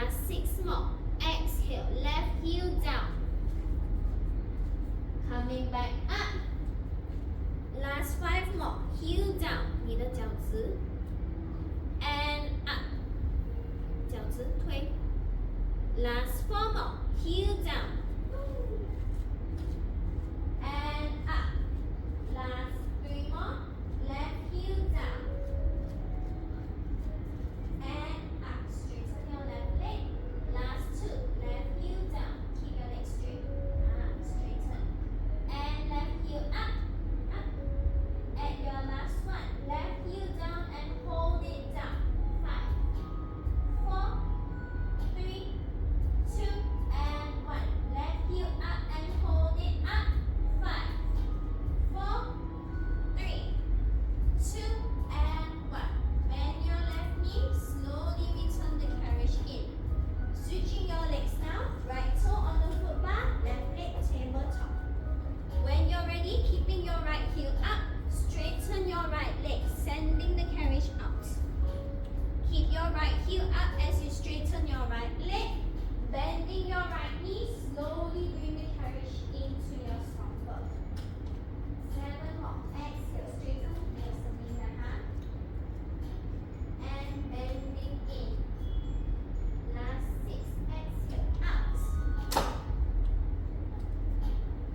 Last 6 more. Exhale, left heel down. Coming back up. Last 5 more. Heel down. 你的脚趾 and up. 脚趾推 Last 4 more. Heel down. And up. Last 3 more. Left heel down. And up. Straighten your left leg. Last 2. Left heel down. Keep your leg straight. Straighten. And left heel up. Up. At your last one. Left heel down and hold it down. 5, 4, 3, 2, and 1. Left heel up and hold it up. 5, 4, 3, 2, and 1. Bend your left knee. Slowly return the carriage in. Switching your legs now. Right toe on the foot bar. Left leg tabletop. When you're ready, keeping your right heel up. Straighten your right leg, sending the carriage out. Keep your right heel up as you straighten your right leg. Bending your right knee, slowly bring the carriage into your stomper. 7 more. Exhale, straighten your Samina. And bending in. Last 6. Exhale, out.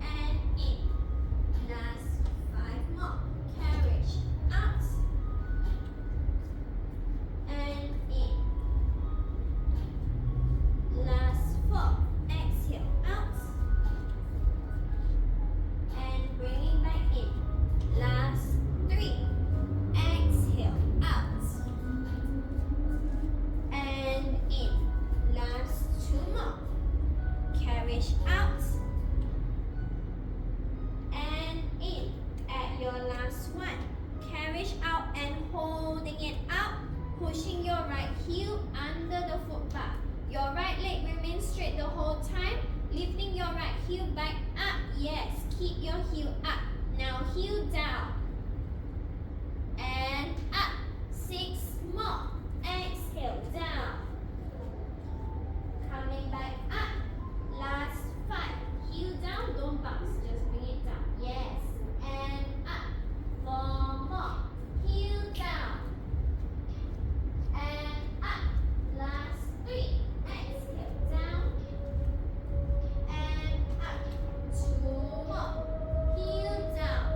And in. Last 5 more. Carriage out. And in. Last 4. Exhale out. And bringing back in. Last 3. Exhale out. And in. Last 2 more. Carriage out. And in. At your last one. Carriage out and holding it out. Pushing your right heel under the foot bar. Your right leg remains straight the whole time. Lifting your right heel back up. Yes, keep your heel up. Now heel down. And up. 6 more. Exhale down. Coming back up. Last 5. Heel down, don't bounce. Just bring it down. Yes. And up. 4 more. Heel down. And up. Last 3. Exhale down. And up. 2 more. Heel down.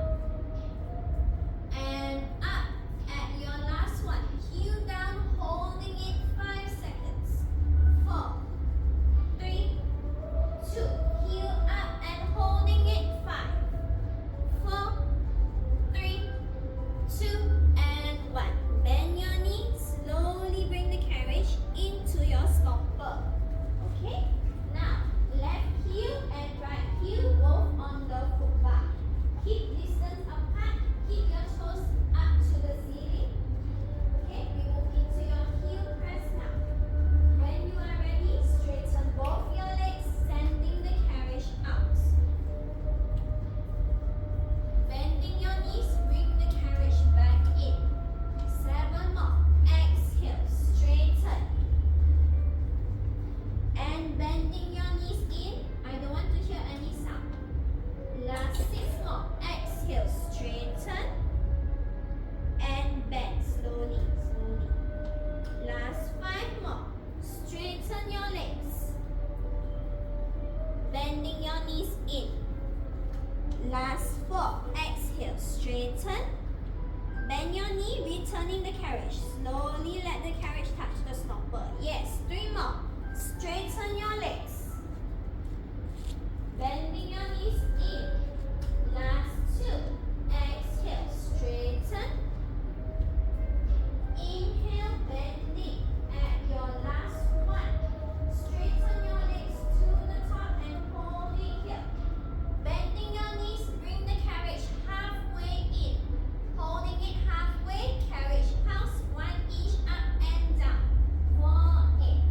And up. At your last one. Heel down, holding it 5 seconds. 4, 3, 2. Heel up and holding it. 5, 4, 3, 2, and 1. Bend your knee. Slowly bring the carriage into your stomper. Okay? Now, left heel and right heel both on the foot bar. Keep distance apart. Keep your toes up to the ceiling. Okay? We move into your heel press now. When you are ready, straighten both your legs, sending the carriage out. Bending your knees, bring the carriage back in. 7 more. Exhale, straighten. And bending your knees in. I don't want to hear any sound. Last 6 more. Exhale, straighten. And bend slowly, slowly. Last 5 more. Straighten your legs. Bending your knees in. Last 4. Exhale, straighten. Bend your knee, returning the carriage. Slowly let the carriage touch the stopper. Yes, 3 more. Straighten your legs. Bending your knees in. Last 2. Exhale, straighten. Inhale, bending. At your last one. Straighten your legs to the top and hold it here. Bending your knees, bring the carriage halfway in. Holding it halfway, carriage house, 1 inch up and down. 4, 8.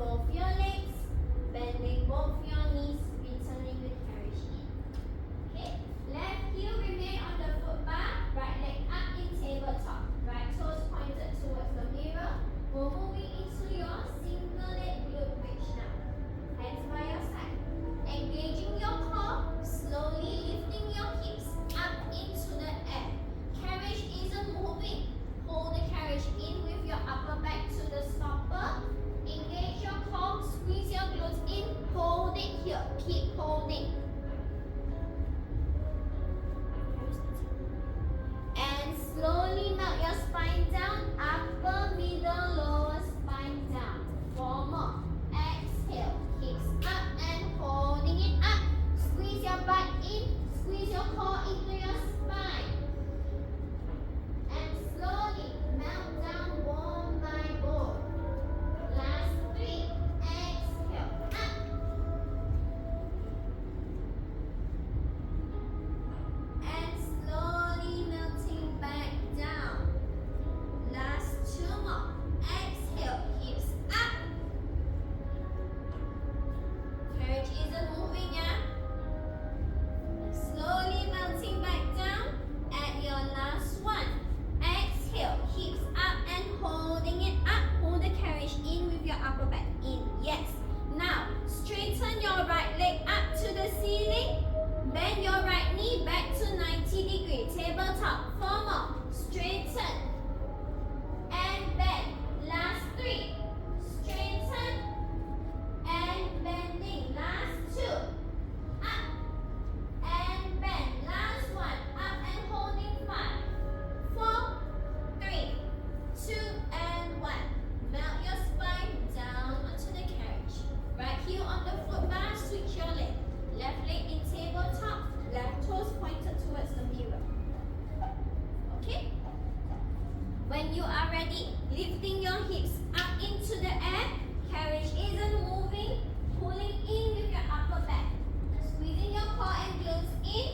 both your legs, bending both your knees, returning the carriage in. Okay, left heel remain on the foot bar, right leg up in tabletop, right toes pointed towards the mirror. We're moving into your single leg glute bridge now. Hands by your side. Engaging your core, slowly lifting your hips up into the air. Carriage isn't moving. Hold the carriage in with your upper back to the stopper. Engage your core, squeeze your glutes in, hold it here. Keep holding. And slowly melt your spine down, upper, middle, lower spine down. 4 more. Exhale, hips up and holding it up. Squeeze your butt in, squeeze your core into your spine. And slowly melt down bone by bone. Last 3. Exhale, up. And slowly melting back down. Last 2 more. Exhale, hips up. Carriage isn't moving, yeah? Slowly melting back down. At your last one. Exhale, hips up and holding it up. Hold the carriage in with your upper back in. Yes. Now, straighten your right leg up to the ceiling. Bend your right knee back to 90 degree. Tabletop. 4 more. Straighten. And bend. Last 3. Straighten. And bending. Last 2. Up. And bend. Last 1. Up and holding 5. 4, 3, 2, and 1. Melt your spine down onto the carriage. Right heel on the foot bar, switch your leg. Left leg in tabletop, left toes pointed towards the mirror. Okay? When you are ready, lifting your hips up into the air. Carriage isn't moving. Pulling in with your upper back. Squeezing your core and glutes in.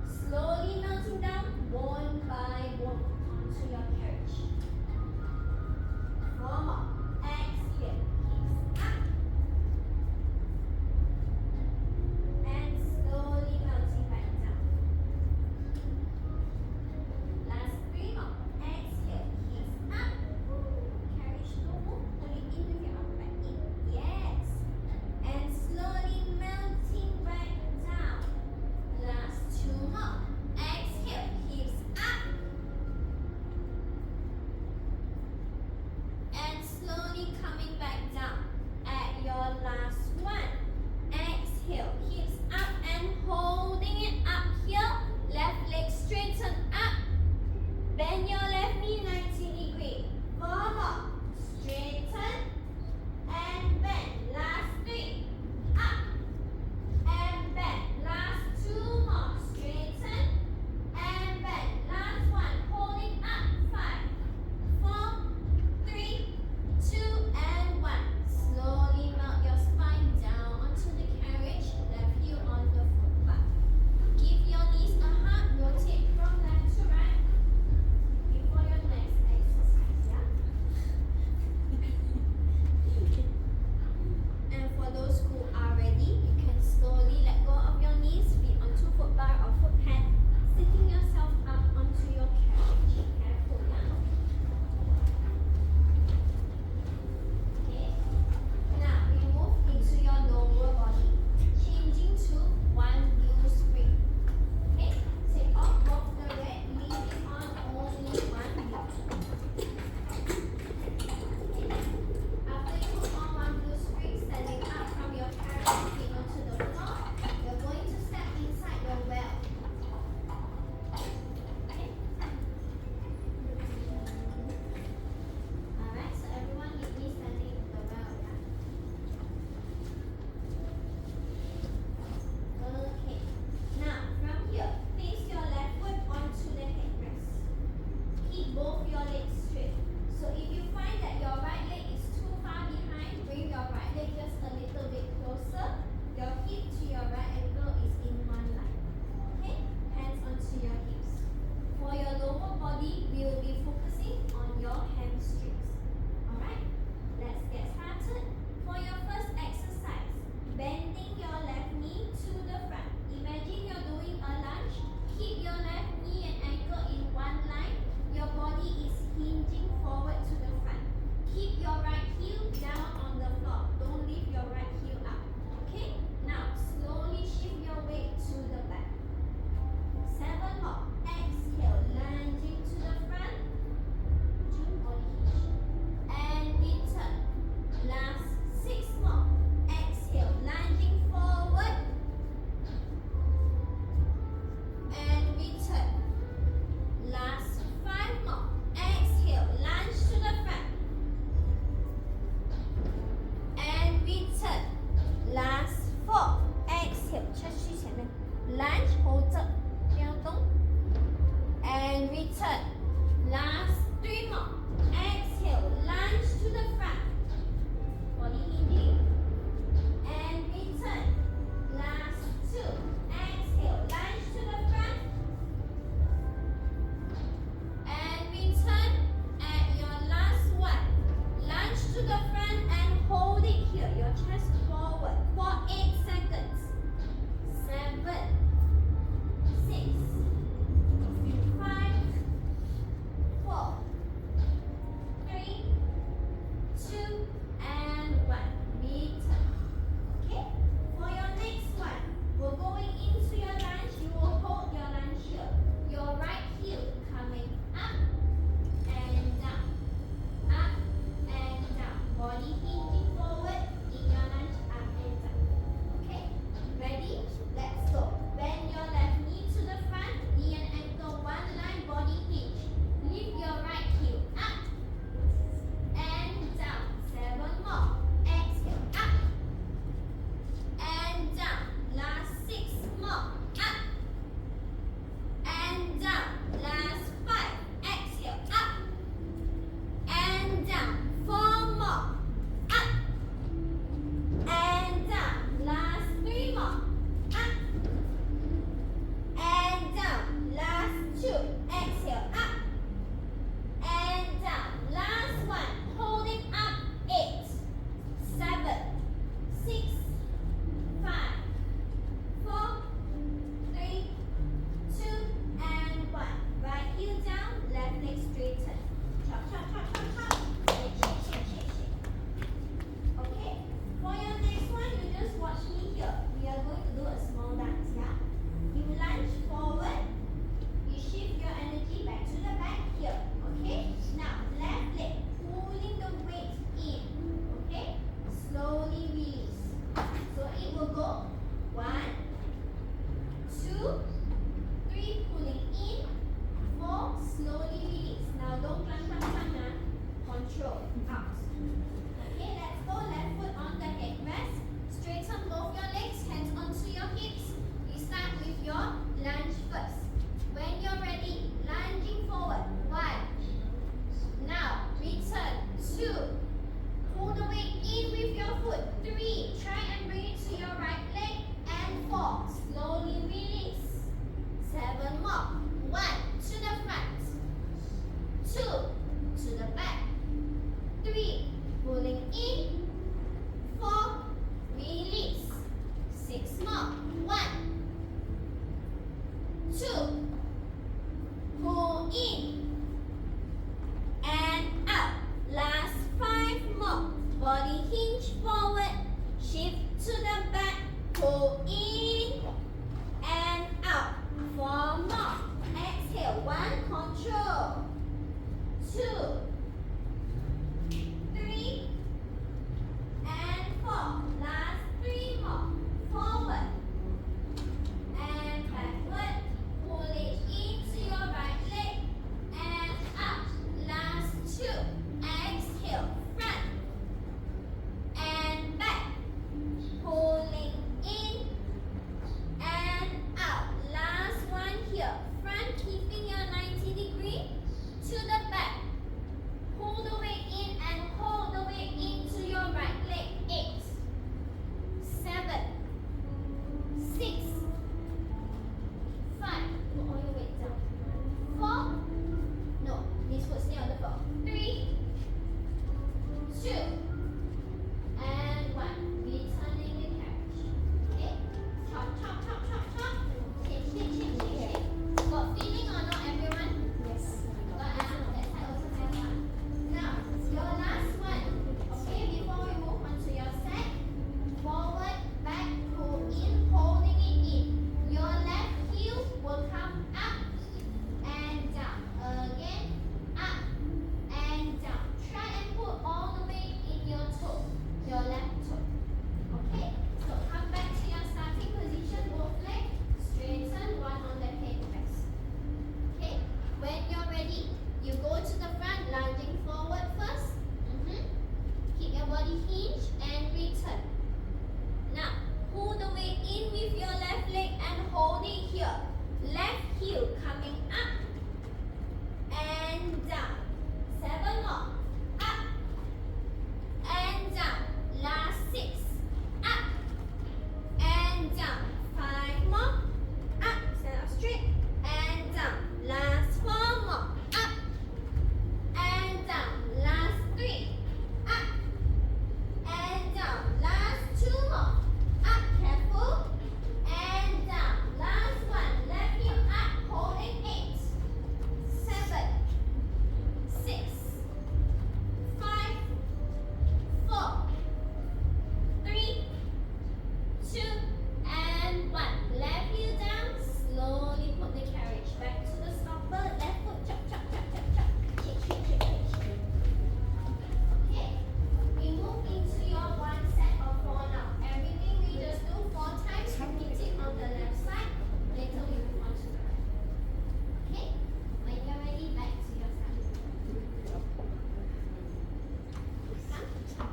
Slowly melting down bone by bone onto your carriage. 4 more. Exhale, hips up. And slowly melting back down. Last 3 more. Exhale, hips up. Carriage no move. Pulling in with your upper back in. Yes. And slowly melting back down. Last 2 more. Exhale, hips up. And slowly coming back down. At your last one. Exhale, hips up and holding it up here. Left leg straighten up. Bend your left knee 90 degree. 4 more. Straighten and bend. Last 3. Up and bend. Last 2 more. Straighten and bend. Last 1. Holding up. 5, 4, 3, 2, and 1. Slowly melt your spine down onto the carriage. Left heel on the foot bar. Give your knees a hug. Rotate from left to right. Before your next exercise, yeah? And for those who are ready, you can slowly let go of your knees, feet onto foot bar or foot pad, sitting yourself up onto your carriage. Careful, yeah? Okay. Now we move into your lower body, changing to one new spring. Okay. Take off both the red, leaving on only one blue. After you put on one blue spring, standing up from your carriage, feet onto the floor, you're going to step inside your well. Okay. Alright, so everyone meet me standing in the well, yeah? Okay. Now, from here, place your left foot onto the headrest. Keep both your legs straight. So if you find that your right leg is too far behind, bring your right leg just a little bit closer. Your hip to your right ankle is in one line. Okay? Hands onto your hips. For your lower body, we will be focusing on your hamstrings. Alright?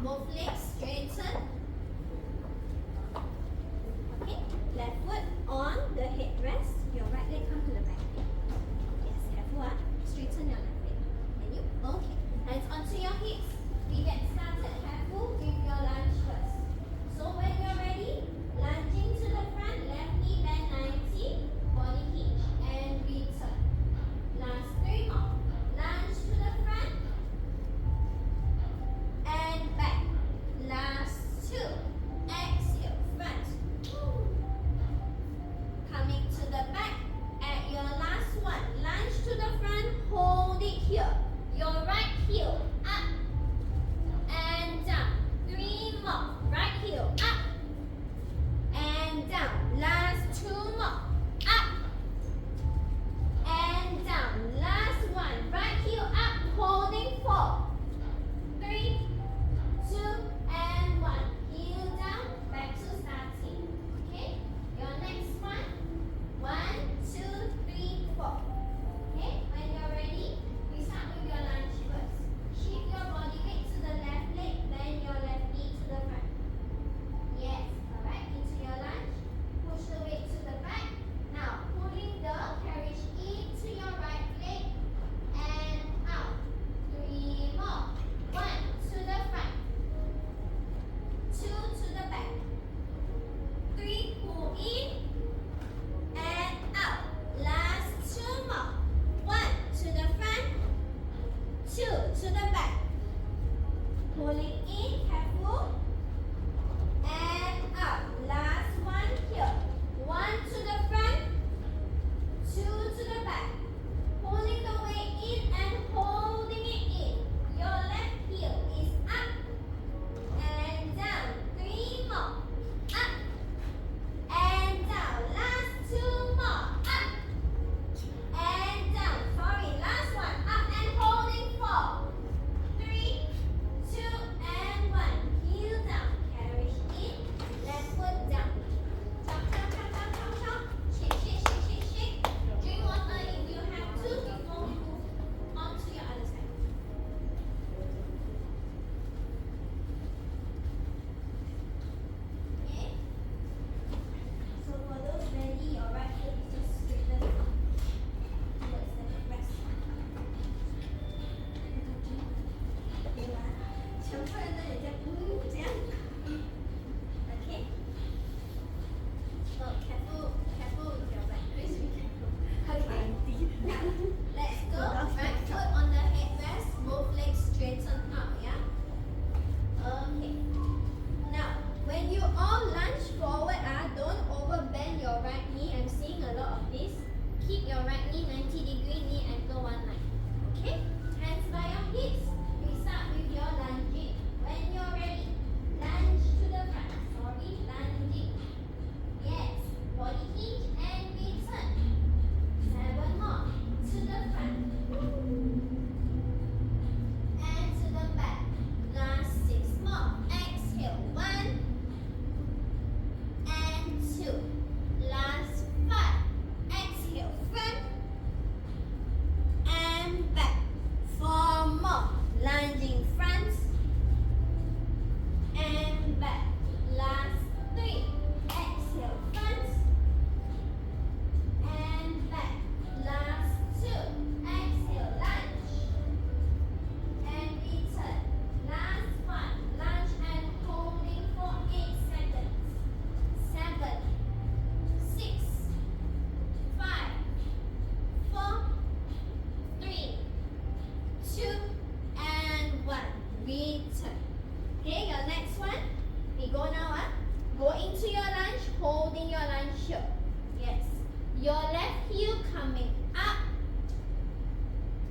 Both legs straighten. Okay, left foot on the headrest. Your right leg come to the back. Yes, careful. Straighten your left leg. Can you? Okay. Hands onto your hips. We get started. Careful with your lunge first. So when you're ready, lunging to the front, left knee bend 90, body hinge and return. Last 3 more. Lunge to the front and back. Last 2. Exhale, front. Coming to the back. At your last one, lunge to the front, hold it here. Your right heel up and down. 3 more. Right heel up and down. Last 2 more. Up and down. Last one. Right heel up, holding 4, 3, 2, and 1. Heel down, back to starting. Okay? Your next one. 1, 2, 3, 4. Okay? When you're ready, we start with your lunge first. Shift your body weight to the left leg, bend your left knee to the front. Yes, correct. Into your lunge. Push the weight to the back. Now, pulling the carriage into your right leg and out. 3 more. 1 to the front. 2 to the back. 3, pull in and out. Last 2 more. 1 to the front. 2 to the back. Pulling in, careful. And out. Last one here. 1 to the front. 2 to the back. Pulling the weight in and holding it in. Your left heel is up and down. 3 more. Up and down. Last 2 more. Up and down. Sorry, last one. Up and holding 4, 3, 2, and 1. Heel down. Carriage in. Left foot down. Chop, chop, chop, chop, chop, chop. Shake, shake, shake, shake, shake. Drink water if you have to before we move on to your other side. Okay? So for those ready, your right foot is just straighten towards the headrest. 对吧？强迫人的人家这样。Okay? So careful, careful with your right. Please be careful. Okay. Now, let's go. Right foot on the headrest, both legs straighten up, yeah? Okay. Now, when you all lunge forward, don't overbend your right knee. I'm seeing a lot of this. Keep your right knee 90-degree, knee ankle one line. Okay? Hands by your hips. We start with your lunging. When you're ready, lunge to the front. Sorry, lunging. Yes. Body hinge and return. 7 more. To the front. And to the back. Last 6 more. Exhale. 1 and 2. Last 5. Exhale. Front and back. 4 more. Lunging front and back. Last 3. Exhale. Front and back. Last 2. Exhale. Lunge and return. Last 1. Lunge and holding for 8 seconds. 7, 6, 5, 4, 3, 2, and 1. Return. Okay, your next one. We go now. Go into your lunge, holding your lunge here. Yes. Your left heel coming up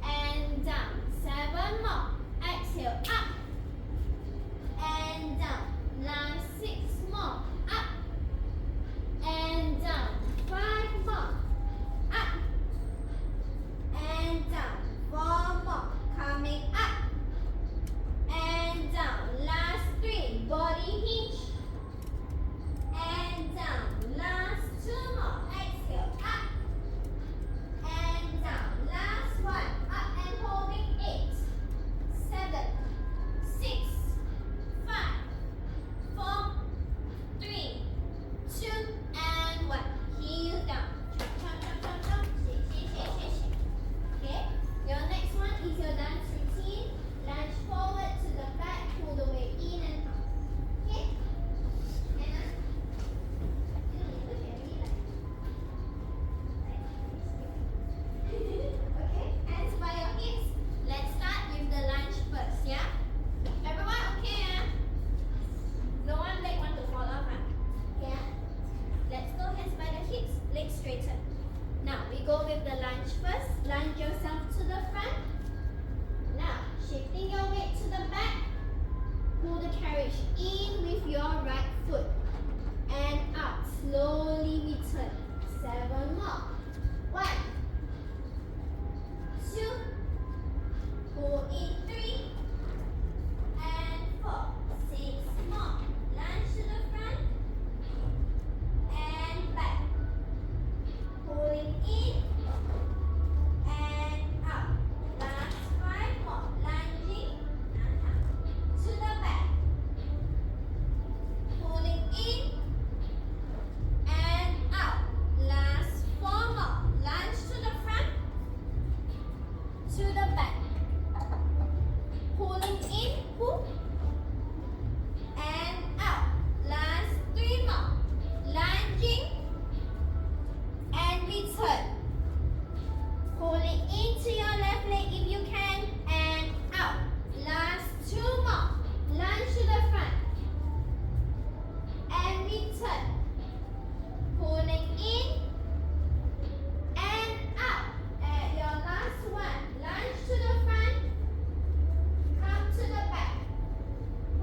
and down. 7 more. Exhale. Up and down. Last 6 more. Up and down. 5 more. Up and down. 4 more. Coming up and down. Last 3. Body hinge and down. Last 2 more. Exhale. Up and down. Last one. Up and holding 8, carriage in with your right foot and out. Slowly return. 7 more. 1, 2, pull in 3 and 4. 6 more. Lunge to the front and back. Pulling in and out. Last 5 more. Lunging to the back. Pulling in and out. Last 4 more. Lunge to the front, to the back. Pulling in, pull, and out. Last 3 more. Lunging and return. Pulling into your left leg if you can and out. Last 2 more. Lunge to the front and return. Pulling in and out. At your last one, lunge to the front, come to the back.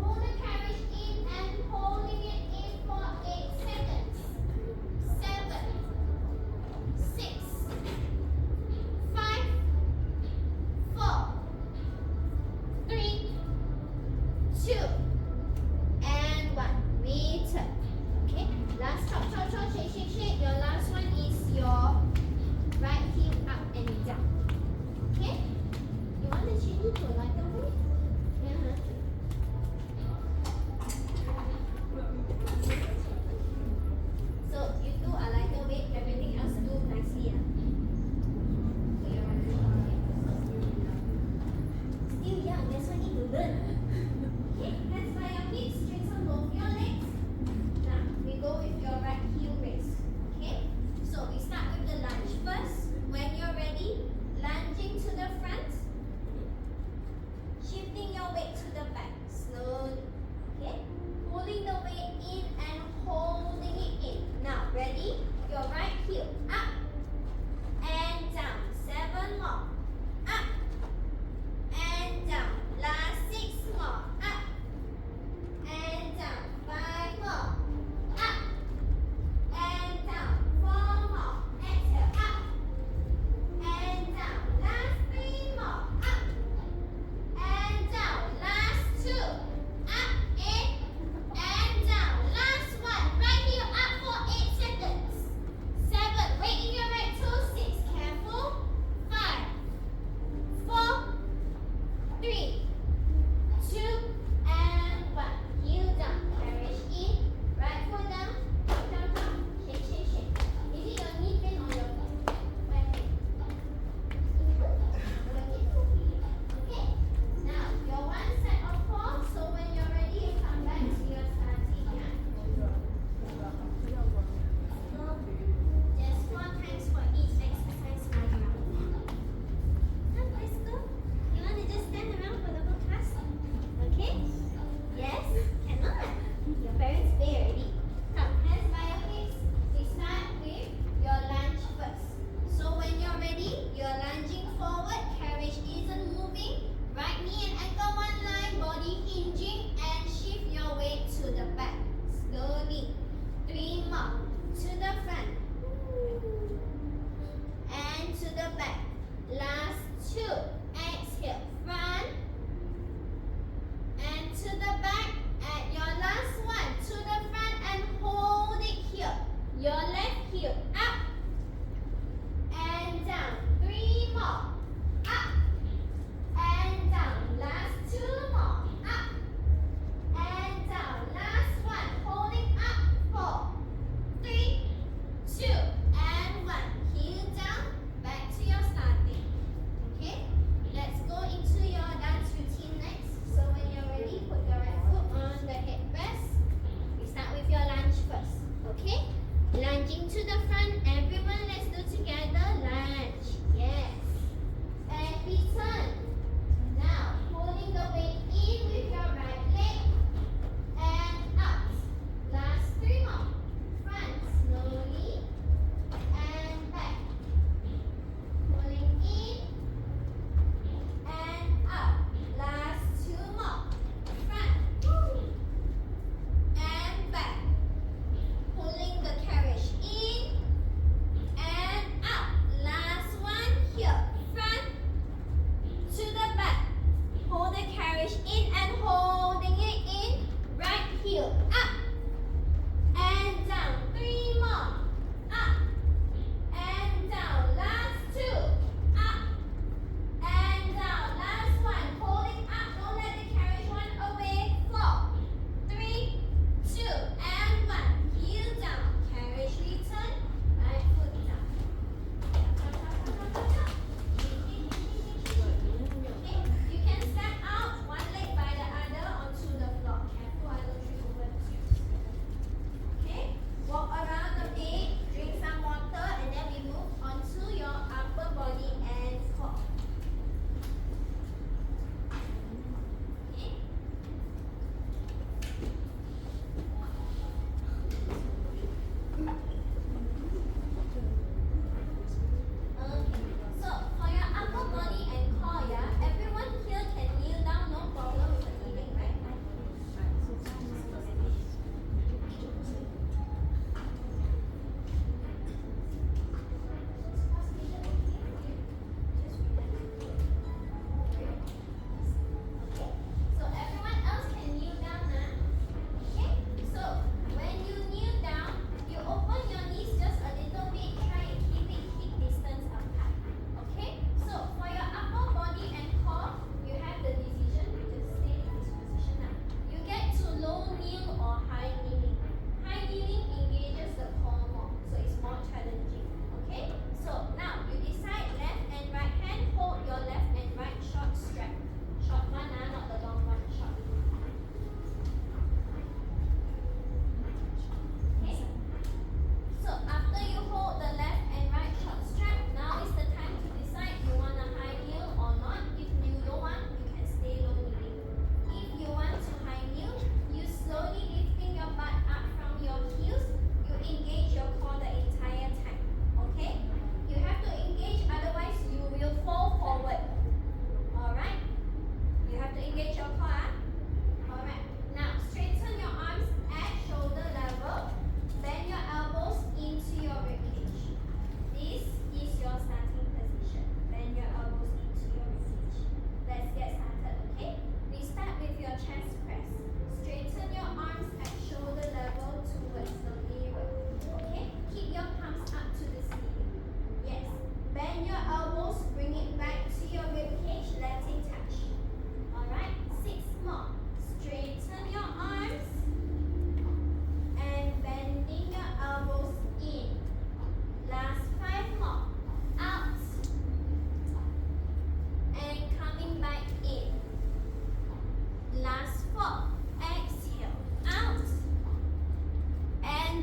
Pull the carriage in and holding it in for 8 seconds. 7, 6, 5, 4, 3, 2, and 1. Return. Okay, last chop, chop, chop, shake, shake, shake. Your last one is your right heel up and down. Okay, you want to change it to a lighter weight? Yeah. So you do a lighter weight, everything else do nicely. Put your right foot on it. Still young, that's why need to learn. Okay, hands by your hips, straighten both your legs. Now we go with your right heel raise. Okay, so we start with the lunge first. When you're ready, lunging to the front, shifting your weight to the back slowly. Okay, pulling the weight in and holding it in. Now ready? Your right heel up and down. 7 more. Up and down. Last 6 more. Up and down. 5 more. Up and down. 4 more. Exhale. Up and down. Last 3 more. Up and down. Last 2. Up and down. Last 1. Right heel up for 8 seconds. 7. Weight in your right toe. 6. Careful. 5, 4, 3, 2, and 1. Heel down. Carriage in. Right foot down. Down, down. Shake, shake, shake. Is it your knee pain or your right leg? Okay. Now, your one set of 4. So when you're ready, you come back to your starting line. Just 4 times for each exercise for you. Come, let's go. You want to just stand around for the whole class? Okay? Yes? Cannot. Your parents pay already. Come, hands by your hips. We start with your lunge first. So when you're ready, you're lunging forward. Carriage isn't moving. Right knee and ankle one line. Body hinging and shift your weight to the back. Slowly. 3 more. To the front. And to the back. Last 2. Exhale. Front. And to the back. At your last one. To the front and hold it here. Your left heel up. And down. 3 more. Up. And down. Last 2 more. Up. And down. Last one. Holding up. 4, 3, 2, and 1. Heel down. Back to your starting. Okay? Let's go into your dance routine next. So when you're ready, put your right foot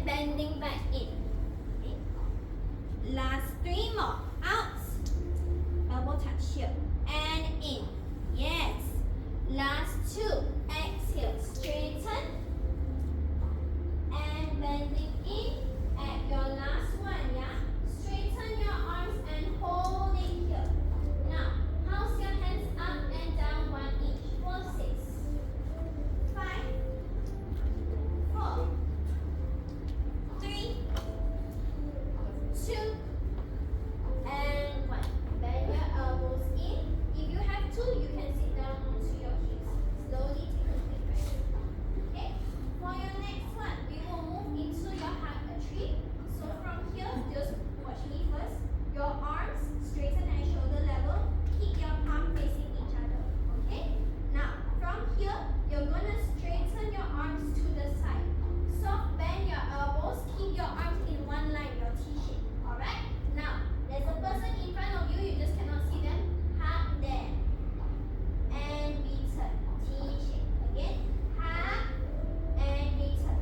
bending back in. Okay. Last 3 more. Out. Elbow touch here. And in. Yes. Last 2. Exhale. Straighten. And bending in. At your last one, yeah? Straighten your arms and hold it here. Now, house your hands up and down 1 inch for 6, 5, 4, 3, 2, and 1. Bend your elbows in. If you have to, you can sit down onto your hips. Slowly take a deep breath. Okay? For your next one, we will move into your hug a tree. So from here, just watch me first. Your arms straighten and shoulder level. Keep your palm facing each other. Okay? Now, from here, you're gonna straighten your arms to the side. Soft bend your elbows. Keep your arms in one line, your T shape. Alright? Now, there's a person in front of you. You just cannot see them. Hug them. And return. T shape. Again. Hug and return.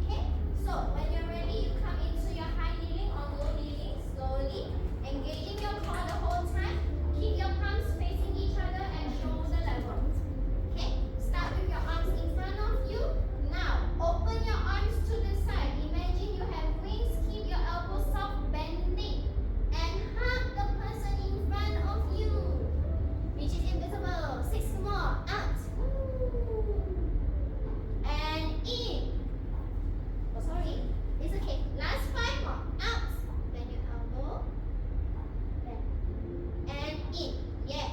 Okay? So, when you're ready, you come into your high kneeling or low kneeling slowly. Engaging your core the whole time. Keep your palms facing each other and shoulder level. Okay? Start with your arms in front of you. Now, open your arms to the side. Imagine you have wings. Keep your elbows soft, bending. And hug the person in front of you, which is invisible. 6 more. Out. And in. Oh, sorry. It's okay. Last 5 more. Out. Bend your elbow. Bend. And in. Yes.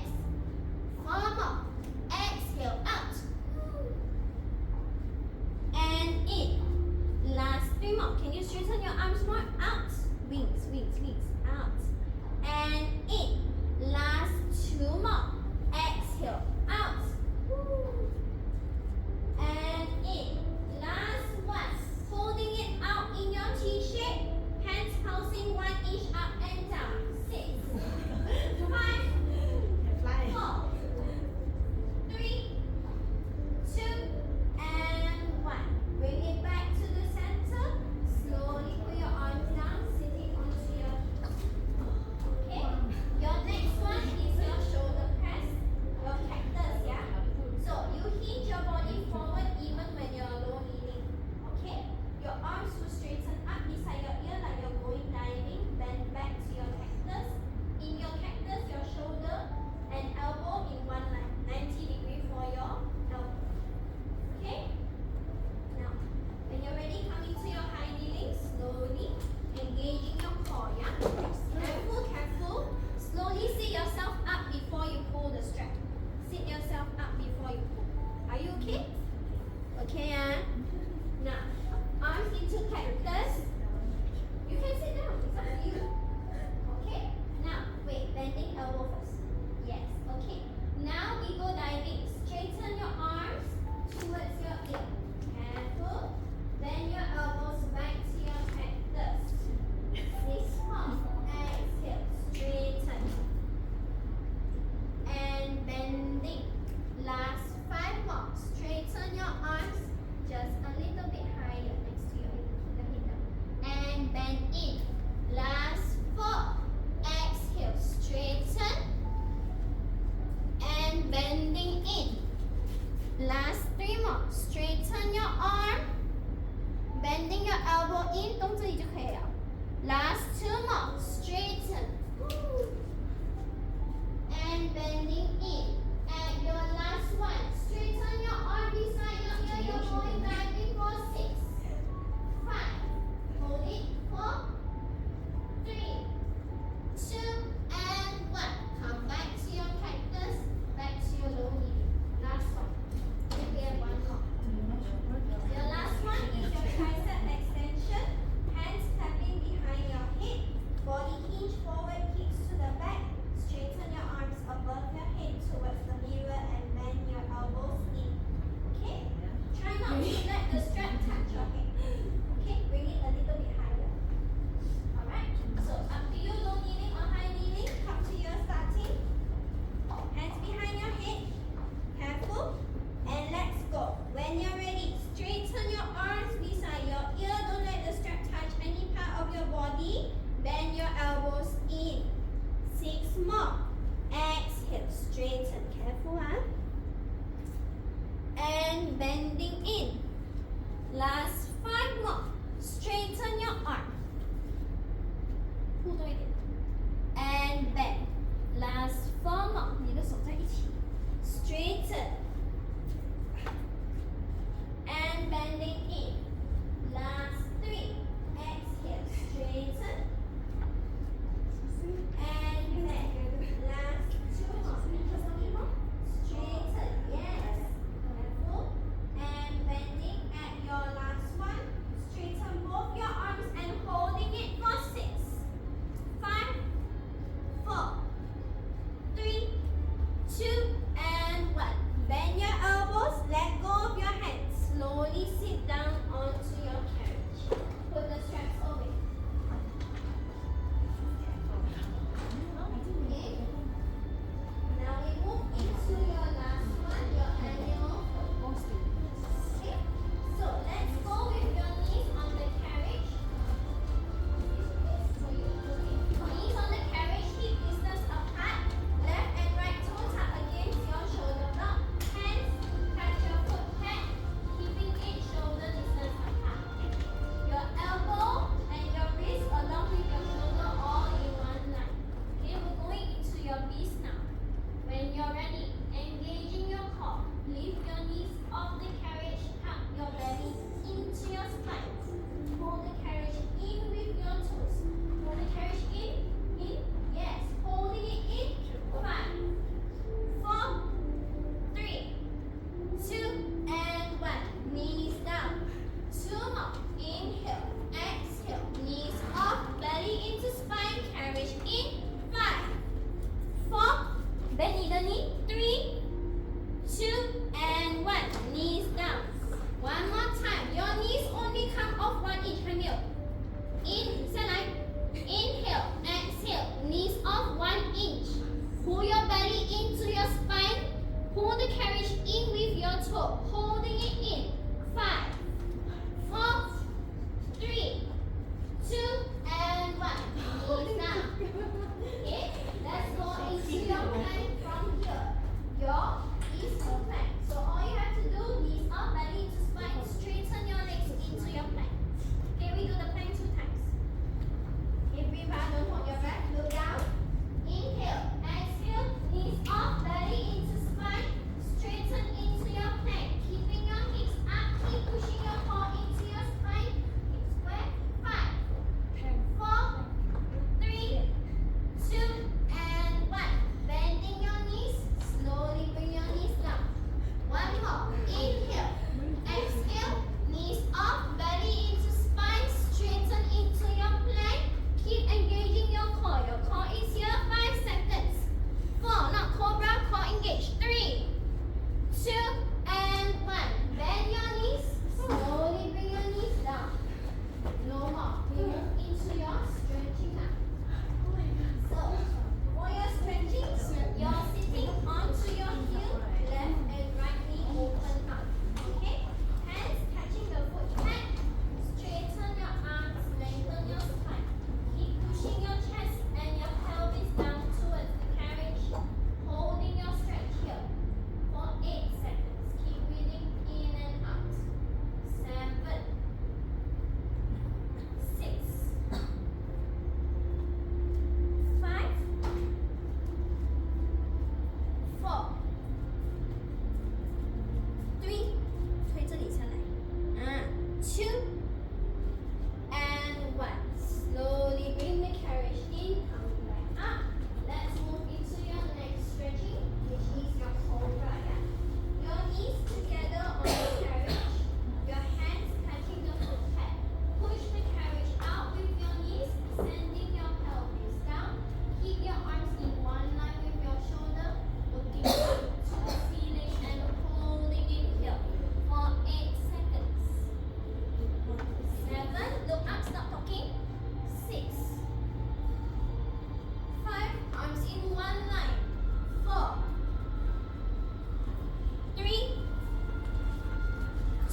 4 more. Exhale. Out. And in. Last 3 more. Can you straighten your arms more? Out. Wings, wings, wings. Out. And in. Last 2 more. Exhale. Out. And in. Last one. Holding it out in your T shape. Hands pulsing 1 inch up and down. 6, 5, 4, 3, 2, and 1. Bring it back to the center. Slowly put your arms down, sitting onto your hips. Okay? Your next one is your shoulder press, your cactus, yeah? So you hinge your body forward even when you're low kneeling. Okay? Your arms will straighten up beside your ear like you're going diving. Bend back to your cactus. In your cactus, your shoulder and elbow in one line. 90 degree for your elbow. Okay? Now, when you're ready, come into your high kneeling slowly, engaging your core, yeah? Careful, careful. Slowly sit yourself up before you pull the strap. Sit yourself up before you pull. Are you okay? Okay, yeah? Now, arms into cactus. You can sit down, it's up to you. Okay? Now, wait, bending elbow first. Yes, okay. Now we go diving. Straighten your arms towards your ear. Careful. Bend your elbows back to your cactus. 6 more. Exhale. Straighten. And bending. Last 5 more. Straighten your arms just a little bit higher next to your ear. Keep the head down. And bend in. Last 4. Exhale. Straighten. And bending in. Last 3 more. Straighten your arm. Bending your elbow in. 动这里就可以了。Last 2 more. Straighten. And bending in. At your last one. Straighten your arm beside your ear. You're going diving for 6, 5. Hold it. 4, 3, 2, and 1. Come back to your cactus. Back to your low kneeling. Last one. Maybe I have 1 more. Your last one is your tricep extension. Hands tapping behind your head. Body hinge forward, hips to the back. Straighten your arms above your head towards the mirror and bend your elbows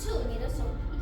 two middle sole